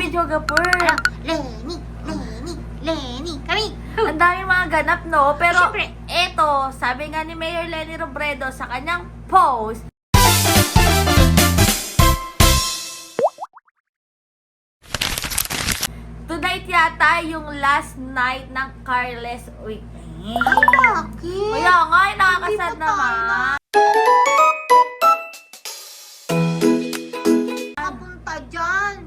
Videoga Per. Lenny, kami. Ang daming mga ganap, no? Pero, Siyempre. eto, sabi nga ni Mayor Lenny Robredo sa kanyang post, tonight yata yung last night ng Carles Weekend. Bakit? Kaya nga, nakakasad Hindi pa naman. Napunta dyan.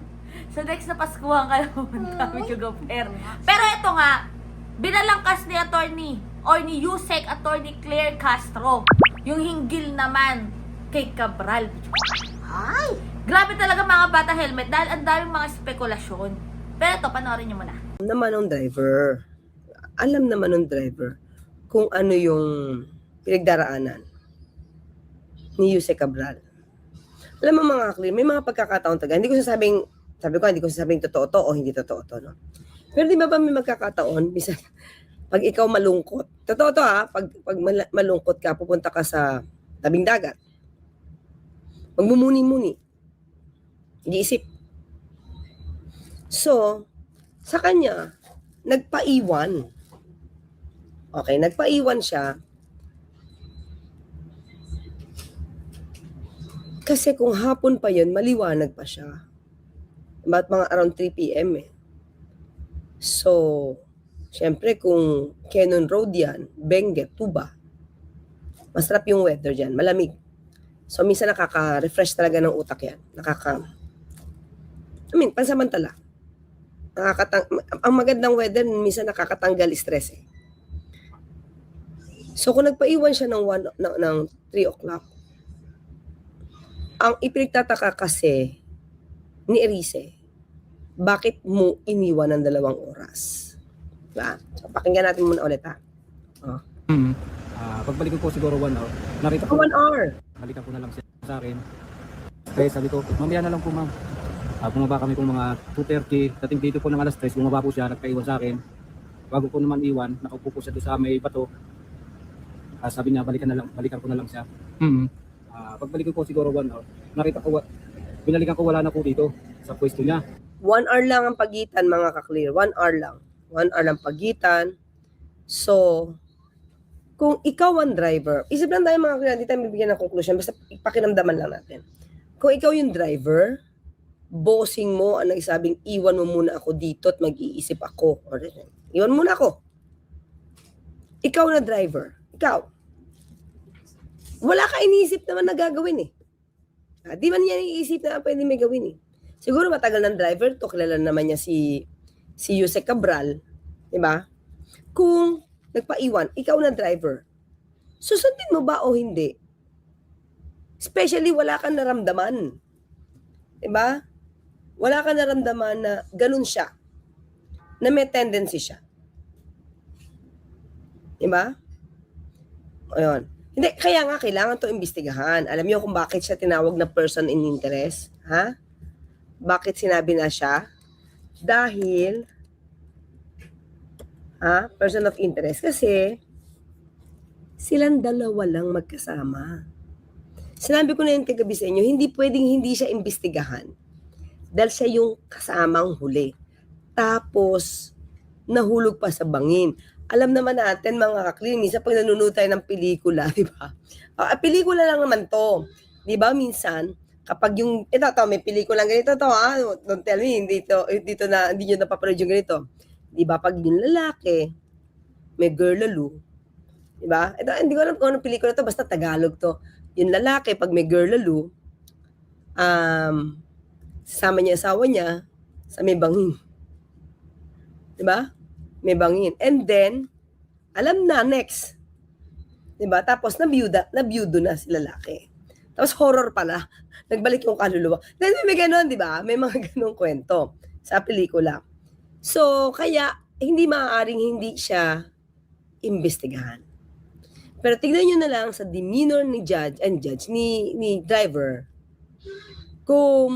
Sa next na Paskuhan ka lang pumunta, Videoga Per. Pero ito nga, binalangkas ni attorney or ni Yusek attorney Claire Castro yung hinggil naman kay Cabral. Ay, Grabe talaga mga bata helmet dahil ang daming mga spekulasyon. Pero ito, panoorin nyo muna. Naman ng driver. Alam naman ng driver kung ano yung pinagdaraanan ni Jose Cabral. Alam mo mga clear, may mga pagkakataon taga. Hindi ko sasabing totoo to o hindi totoo to, no? Pero di ba may magkakataon, bisa pag ikaw malungkot. Totoo to ha, pag malungkot ka, pupunta ka sa tabing dagat. Magmumuni-muni. Iisip. So, sa kanya, nagpaiwan. Okay, nagpaiwan siya. Kasi kung hapon pa yun, maliwanag pa siya. About mga around 3 p.m. eh. So, syempre kung Cannon Road yan, Benguet, Tuba, masarap yung weather dyan, malamig. So, minsan nakaka-refresh talaga ng utak yan. Pansamantala. Ang magandang weather, minsan nakakatanggal stress eh. So, kung nagpaiwan siya ng 3 o'clock, ang ipinagtataka kasi ni Erice, bakit mo iniwan ng 2 oras? Diba? So, pakinggan natin muna ulit ha. Oh. Pagbalik ko po siguro 1 hour, nakita ko, 1 hour. balikan ko na lang siya sa akin. Kaya sabi ko, mamaya na lang po ma'am. Bumaba kami kung mga 2:30, dating dito po ng alas 3, bumaba po siya, nagpaiwan sa akin. Bago ko naman iwan, nakaupo po siya doon sa may bato. Sabi niya, balikan ko na lang siya. Pagbalik ko po siguro 1 hour, nakita ko, binalikan ko wala na po dito sa pwesto niya. 1 hour lang ang pagitan mga ka-clear. 1 hour lang. 1 hour lang pagitan. So, kung ikaw ang driver, isip lang tayo mga clear, hindi tayo bibigyan ng conclusion, basta pakiramdaman lang natin. Kung ikaw yung driver, bossing mo ang nagsabing, iwan mo muna ako dito at mag-iisip ako. Or, iwan muna ako. Ikaw na driver. Ikaw. Wala ka iniisip naman na gagawin eh. Di man niya iniisip na pwede may gawin eh. Siguro matagal ng driver to, kilala naman niya si Jose Cabral, di ba? Kung nagpaiwan, ikaw na driver, susundin mo ba o hindi? Especially wala kang naramdaman. di ba? Wala kang naramdaman na ganun siya. Na may tendency siya. di ba? Ayun. Hindi, kaya nga kailangan to imbestigahan. Alam niyo kung bakit siya tinawag na person in interest? Ha? Bakit sinabi na siya? Dahil person of interest. Kasi silang dalawa lang magkasama. Sinabi ko na yung kagabi sa inyo, hindi pwedeng hindi siya imbestigahan. Dahil siya yung kasamang huli. Tapos, nahulog pa sa bangin. Alam naman natin mga kakli, minsan pag nanonood tayo ng pelikula, di ba? Pelikula lang naman to. Di ba minsan, kapag yung, may pelikula ganito to ha, don't tell me, hindi nyo napapanood yung ganito. Di ba pag yung lalaki, may girl lalo, di ba? Hindi ko alam kung anong pelikula to, basta Tagalog to. Yung lalaki, pag may girl lalo, sasama niya asawa niya sa may bangin. Di ba? May bangin. And then, alam na, next. Diba? Tapos, nabiyudo na si lalaki. Tapos, horror pala. Nagbalik yung kaluluwa. Then, may gano'n, di ba? May mga gano'ng kwento sa pelikula. So, kaya, hindi maaaring hindi siya imbestigahan. Pero tignan nyo na lang sa demeanor ni ni driver, kung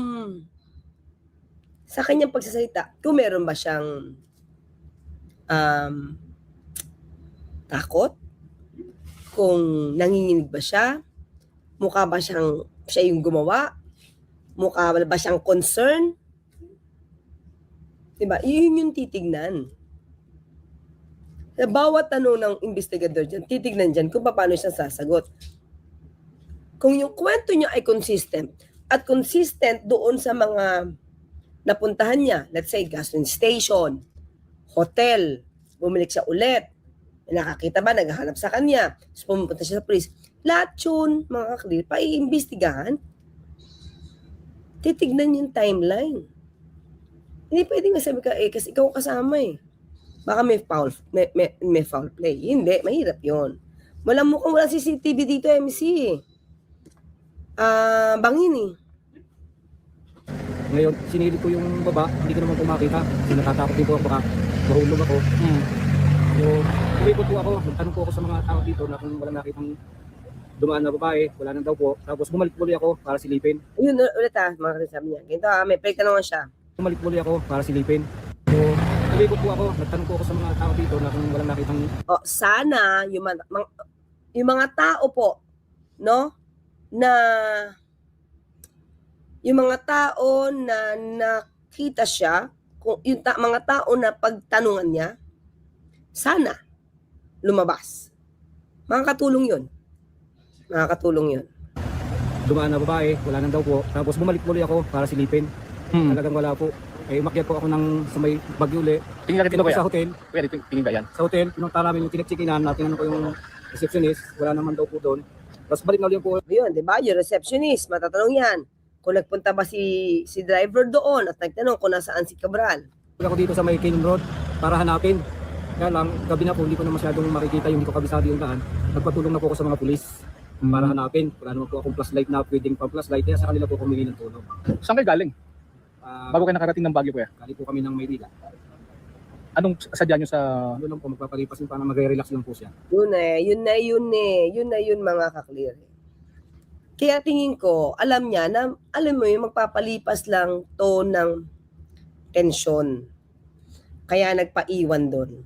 sa kanyang pagsasalita, kung meron ba siyang takot, kung nanginginig ba siya, mukha ba siya yung gumawa, mukha ba siyang concern, Diba? Yun yung titignan. Sa bawat tanong ng investigador dyan, titignan dyan kung paano siya sasagot. Kung yung kwento niya ay consistent, at consistent doon sa mga napuntahan niya, let's say, gasoline station, hotel, bumalik siya ulit, nakakita ba, naghahanap sa kanya, so pumunta siya sa police, lahat yun, mga kaklir, paiimbestigahan, titignan yung timeline. Hindi pwedeng masabi ka, kasi ikaw kasama Baka may foul play. Hindi, mahirap yon. Mukhang walang CCTV dito, MC. Bangin Ngayon, sinilip ko yung baba, hindi ko naman po makita. Kasi natatakot din po ako, baka mahulog ako. So, umikot po ako, nagtanong po ako sa mga tao dito na kung walang nakitang dumaan na babae, wala nang daw po. Tapos bumalik muli ako para silipin. Yun, ulit mga kasabi niya. Ganito may break na naman siya. Bumalik muli ako para silipin. So, umikot po ako, nagtanong po ako sa mga tao dito na kung walang nakitang... Sana, yung mga tao po, no? Na yung mga tao na nakita siya, kung yung mga tao na pagtanungan niya, sana lumabas. Makakatulong yun. Dumaan na babae, wala nang daw po. Tapos bumalik muli ako para silipin. Talagang wala po. Umakyat po ako sa may Baguio uli. Tingin natin Sa hotel. Pwede tingin ba yan? Sa hotel, pinunta namin yung tinag-checkinan, natin ko yung receptionist, wala naman daw po doon. Tapos balik na ulit po. Yun, di ba? Yung receptionist, matatanong yan. Kung nagpunta ba si driver doon at nagtanong kung nasaan si Cabral. Ako dito sa may Canyon Road para hanapin. Kaya lang, gabi na po, hindi ko na masyadong makikita yung hindi ko kabisado yung daan. Nagpatulong na po ako sa mga pulis para hanapin. Wala naman po akong flashlight na pwedeng pang-flashlight. Kaya sa kanila po humingi ng tulong. Saan kayo galing? Bago kayo nakarating ng Baguio, kuya? Galing po kami ng Maynila. Anong sadya nyo sa... Ano lang po, magpapalipas yung para magre-relax lang po siya. Yun mga kaklir. Kaya tingin ko, alam niya na, alam mo yung magpapalipas lang to ng tensyon. Kaya nagpaiwan doon.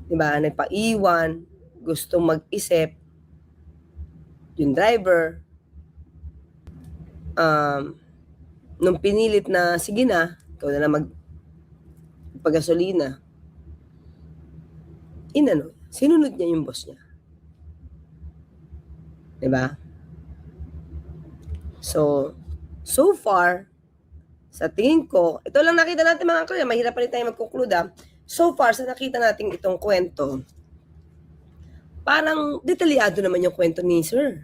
Diba? Nagpaiwan, gusto mag-isip, yung driver, nung pinilit na, sige na, ikaw na lang magpagasolina, sinunod niya yung boss niya. Diba? So far, sa tingin ko, ito lang nakita natin mga kaya, mahirap pa rin tayo mag-conclude. So far, sa nakita natin itong kwento, parang detalyado naman yung kwento ni Sir.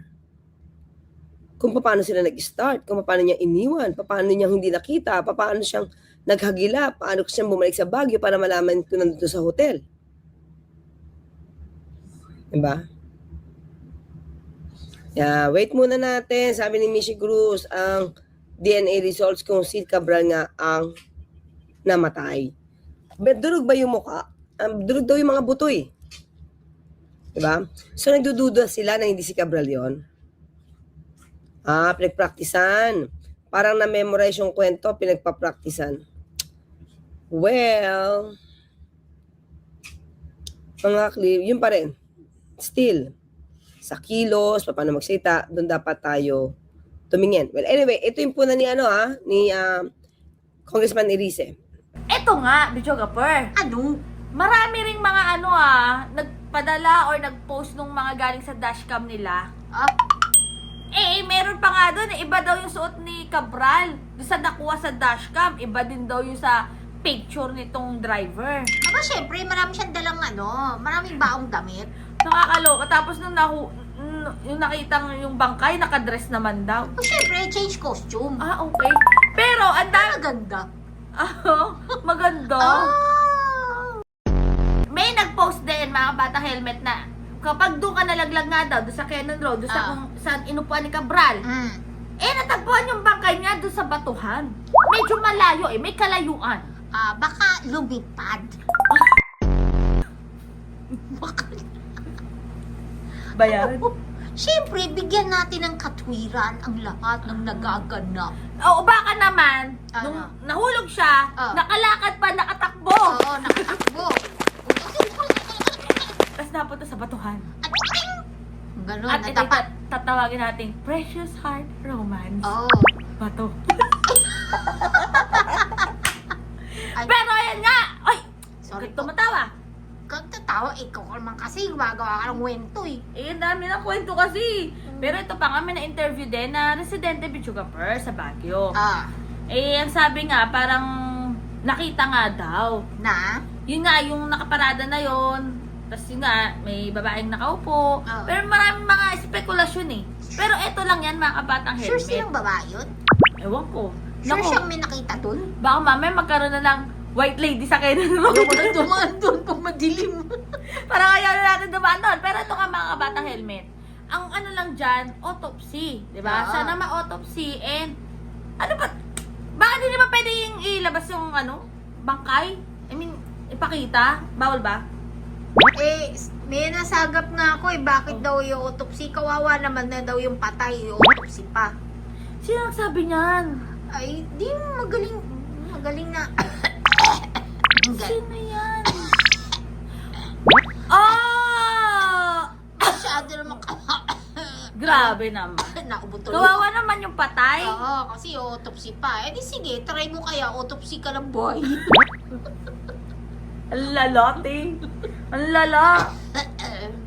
Kung paano sila nag-start, kung paano niya iniwan, paano niya hindi nakita, paano siyang naghagila, paano siyang bumalik sa Baguio para malaman kung nandito sa hotel. Diba? Wait muna natin, sabi ni Mishi Cruz, ang DNA results kung si Cabral nga ang namatay. Durog ba yung mukha? Durog daw yung mga buto Diba? So nagdududa sila na hindi si Cabral yon. Pinagpraktisan. Parang na-memorize yung kwento, pinagpapraktisan. Well, mga klip, yun pa rin. Still, sa kilos, paano magsalita, doon dapat tayo tumingin. Well, anyway, ito yung puna ni Congressman Erice. Eto nga, videographer. Ano? Marami ring mga nagpadala or nagpost nung mga galing sa dashcam nila. Meron pa nga doon, iba daw yung suot ni Cabral. Doon sa nakuha sa dashcam, iba din daw yung sa picture nitong driver. Aba, syempre, marami siyang dalang maraming baong damit. Nakakaloka. Tapos nung yung nakita yung bangkay, nakadress naman daw. O, syempre, change costume. Okay. Pero, ang dami... Maganda. Maganda. May nag-post din, mga batang helmet na kapag doon ka nalaglag nga daw, doon sa Cannon Road, doon sa kung saan inupuan ni Cabral, natagpuan yung bangkay niya doon sa batuhan. Medyo malayo may kalayuan. Baka lumipad. Bayan? Siyempre, bigyan natin ng katwiran ang lahat ng nagaganap. Oo, baka naman, Ano? nung nahulog siya, nakalakad pa, nakatakbo. Oo, nakatakbo. Tapos napunta sa batuhan. Ganun, At ito natapat. tatawagin nating Precious Heart Romance. Oo. Bato. Ay, Pero ayan nga! Ay! sorry Bakit po. tumatawa? Kagtatawa, ikaw naman kasi gumagawa ka ng kwento eh. Eh, ang dami ng kwento kasi. Pero ito pa nga, may na-interview din na residente Bichugaper sa Baguio. Ah, Eh, ang sabi nga, parang nakita nga daw. na? Yun nga, yung nakaparada na yon. Tapos yun nga, may babaeng nakaupo. Oo. Pero maraming mga spekulasyon eh. Pero ito lang yan, mga kabatang Sure helmet. silang babae yun? Ewan ko. Sure Naku, siyang may nakita dun? baka mamaya magkaroon na ng white lady sa kayo. Ayaw ko na dumaan dun kung madilim. Parang ayaw na natin dumaan doon. Pero ito nga mga kabatang helmet. Ang ano lang dyan, autopsy. Diba? Oo. Sana ma-autopsy and ano ba? Baka hindi naman pwedeng ilabas yung ano, bangkay? I mean, ipakita? Bawal ba? Eh, may nasagap nga ako eh. Bakit daw yung autopsy? Kawawa naman na daw yung patay, yung autopsy pa. Sino ang sabi niyan? Ay, di magaling. Magaling na. Ang galing. Sino yan? Oh! Masyado naman Grabe naman. Naubo tuloy. Kawawa naman yung patay. Oo, kasi yung autopsy pa. Eh di sige, try mo kaya autopsy ka ng boy. Ang lala, te. Ang lala.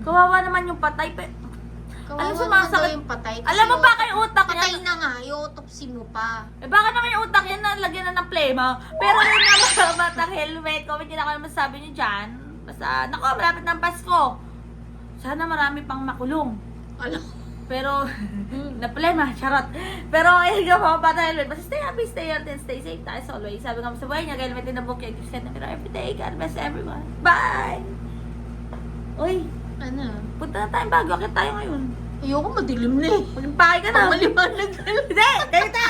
Kawawa naman yung patay. Kawawa Alam mo, naman sumasakit- daw yung patay. Kasi Alam mo yung- ba kay utak patay yan? na nga, yung autopsy mo pa. Eh baka naman yung utak yan nalagyan na ng plema. Pero yun nga mga batang helmet. Comment nyo na kung ano masasabi nyo dyan. Basta, nako, malapit ng Pasko. Sana marami pang makulong. Alam. Pero, na plema, charot. Pero, ayun nga mga batang helmet. Basta stay happy, stay healthy, and stay safe tayo as always. Sabi nga sa buhay niya, helmet in the book, yung tips na everyday. God bless everyone. Bye! Uy, Ano? punta na tayong bago. Akit tayo ngayon. Ayoko madilim na eh. Magpakay ka na. Maliwanag. Hindi, ganito tayo